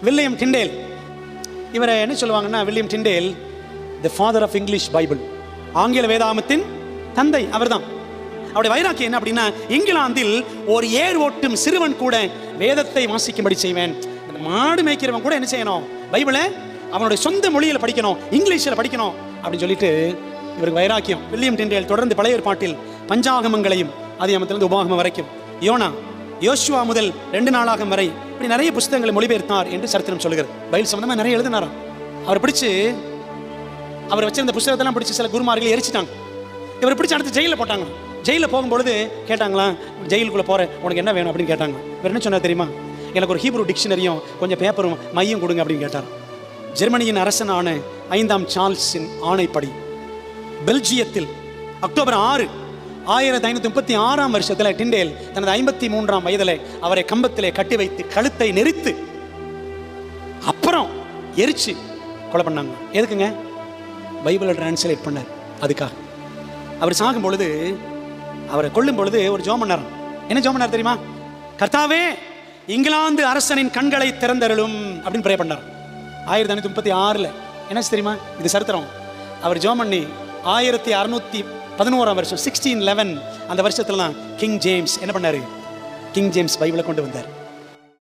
William Tyndale. இவரை என்ன சொல்லுவாங்கன்னா, William Tyndale the father of English Bible, ஆங்கில வேதாகமத்தின் தந்தை அவர்தான். அவருடைய வைராக்கியம் என்ன அப்படின்னா, இங்கிலாந்தில் ஒரு ஏர் ஓட்டும் சிறுவன் கூட வேதத்தை வாசிக்கும்படி செய்வேன். அந்த மாடு மேய்க்கிறவன் கூட என்ன செய்யணும், பைபிளை அவனுடைய சொந்த மொழியில் படிக்கணும், இங்கிலீஷில் படிக்கணும் அப்படின்னு சொல்லிட்டு இவருக்கு வைராக்கியம். வில்லியம் டிண்டேல் தொடர்ந்து பழைய ஏற்பாட்டில் பஞ்சாகமங்களையும், ஆதியாகமத்திலிருந்து உபாகமம் வரைக்கும், யோனா, யோசுவா முதல் 2 நாளாகம் வரை இப்படி நிறைய புத்தகங்களை மொழிபெயர்த்தார் என்று சரித்திரம் சொல்லுகிறது. பைபிள் சம்பந்தமாக நிறைய எழுதினாராம். அவர் பிடிச்சு, அவர் வச்சிருந்த புத்தகத்தெல்லாம் பிடிச்சி சில குருமார்கள் எரிச்சிட்டாங்க. இவர் பிடிச்சி அடுத்து ஜெயிலில் போட்டாங்க. ஜெயிலில் போகும்பொழுது கேட்டாங்களா, ஜெயிலுக்குள்ளே போகிற உனக்கு என்ன வேணும் அப்படின்னு கேட்டாங்க. இவர் என்ன சொன்னார் தெரியுமா, எனக்கு ஒரு ஹீப்ரு டிக்ஷனரியும் கொஞ்சம் பேப்பரும் மையம் கொடுங்க அப்படின்னு கேட்டார். ஜெர்மனியின் அரசனான 5ஆம் சார்ல்ஸின் ஆணைப்படி பெல்ஜியத்தில் அக்டோபர் 6, 1536ஆம் வருஷத்தில் டிண்டேல் தனது 53ஆம் வயதில் அவரை கம்பத்திலே கட்டி வைத்து கழுத்தை நெரித்து அப்புறம் எரிச்சு கொலை பண்ணாங்க. எதுக்குங்க? பைபிளை டிரான்ஸ்லேட் பண்ணார். அதுக்காக அவர் சாகும் பொழுது, அவரை கொல்லும் பொழுது ஒரு ஜெபம் பண்ணார். என்ன ஜெபம் பண்ணார் தெரியுமா? கர்த்தாவே, இங்கிலாந்து அரசனின் கண்களை திறந்தருளும் அப்படின்னு ப்ரே பண்ணார். 1536 என்ன தெரியுமா, இது சரித்திரம். அவர் ஜெபம் பண்ணி 1611ஆம் வருஷம் 1611 அந்த வருஷத்துல தான் கிங் ஜேம்ஸ் என்ன பண்ணாரு, கிங் ஜேம்ஸ் பைபிளை கொண்டு வந்தார்.